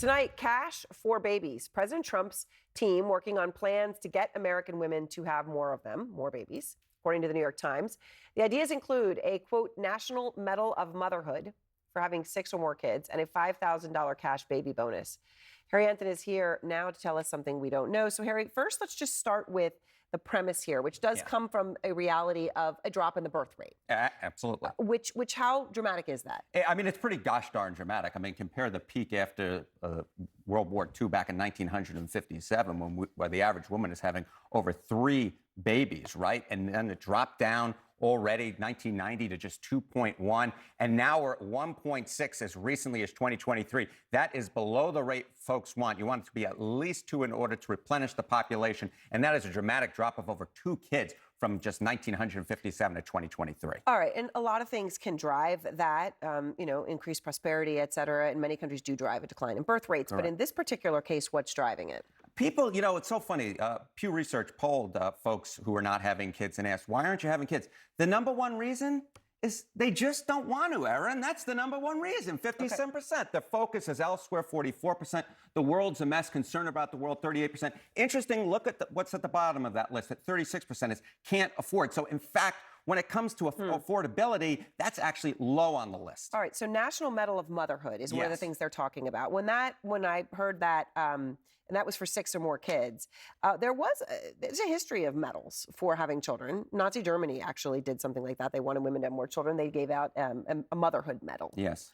Tonight, cash for babies. President Trump's team working on plans to get American women to have more of them, more babies, according to the New York Times. The ideas include a, quote, National Medal of Motherhood for having 6 or more kids and a $5,000 cash baby bonus. Harry Anton is here now to tell us something we don't know. So, Harry, first, let's just start with the premise here, which does come from a reality of a drop in the birth rate. Absolutely. Which how dramatic is that? I mean, it's pretty gosh darn dramatic. I mean, compare the peak after World War II back in 1957, where the average woman is having over 3 babies, right? And then it dropped down already 1990 to just 2.1, and now we're at 1.6 as recently as 2023. That is below the rate folks want. You want it to be at least 2 in order to replenish the population, and that is a dramatic drop of over 2 kids from just 1957 to 2023. All right, and a lot of things can drive that, increased prosperity, et cetera, and many countries do drive a decline in birth rates. But in this particular case, what's driving it? People, it's so funny. Pew Research polled folks who are not having kids and asked, why aren't you having kids? The number one reason is they just don't want to, Erin. That's the number one reason, 57%. Their focus is elsewhere, 44%. The world's a mess, concerned about the world, 38%. Interesting, look at what's at the bottom of that list, at 36% is can't afford. So, in fact, when it comes to affordability, that's actually low on the list. All right, so National Medal of Motherhood is one of the things they're talking about. When I heard that, and that was for 6 or more kids, there's a history of medals for having children. Nazi Germany actually did something like that. They wanted women to have more children. They gave out a motherhood medal. Yes.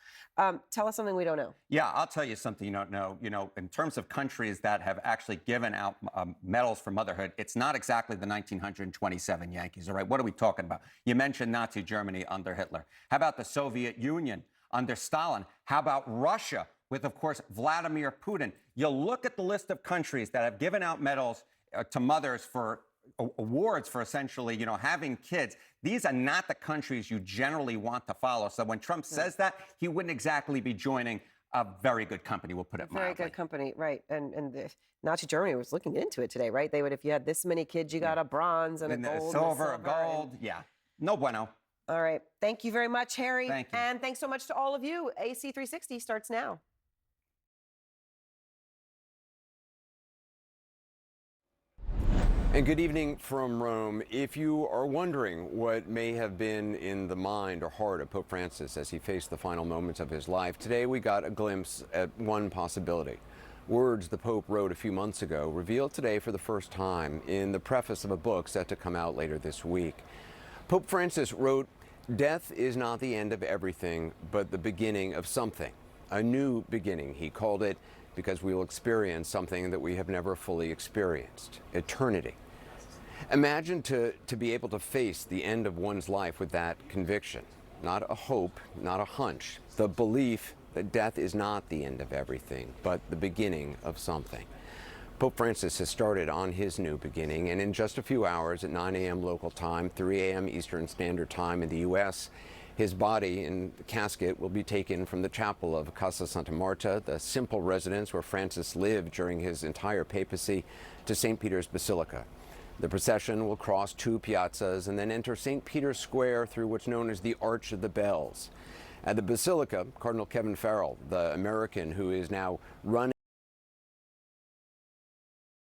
Tell us something we don't know. Yeah, I'll tell you something you don't know. In terms of countries that have actually given out medals for motherhood, it's not exactly the 1927 Yankees, all right? What are we talking about? You mentioned Nazi Germany under Hitler. How about the Soviet Union under Stalin? How about Russia with, of course, Vladimir Putin? You look at the list of countries that have given out medals to mothers for awards for essentially, having kids. These are not the countries you generally want to follow. So when Trump says that, he wouldn't exactly be joining a very good company, we'll put it mildly. Very good company, right. And the Nazi Germany was looking into it today, right? They would, if you had this many kids, you got a bronze and a gold. Silver, a gold, no bueno. All right. Thank you very much, Harry. Thank you. And thanks so much to all of you. AC 360 starts now. And good evening from Rome. If you are wondering what may have been in the mind or heart of Pope Francis as he faced the final moments of his life, today we got a glimpse at one possibility. Words the Pope wrote a few months ago revealed today for the first time in the preface of a book set to come out later this week. Pope Francis wrote, "Death is not the end of everything, but the beginning of something. A new beginning," he called it, because we will experience something that we have never fully experienced, eternity. Imagine to be able to face the end of one's life with that conviction, not a hope, not a hunch, the belief that death is not the end of everything, but the beginning of something. Pope Francis has started on his new beginning, and in just a few hours at 9 a.m. local time, 3 a.m. Eastern Standard Time in the U.S., his body in the casket will be taken from the chapel of Casa Santa Marta, the simple residence where Francis lived during his entire papacy, to St. Peter's Basilica. The procession will cross 2 piazzas and then enter St. Peter's Square through what's known as the Arch of the Bells. At the Basilica, Cardinal Kevin Farrell, the American who is now running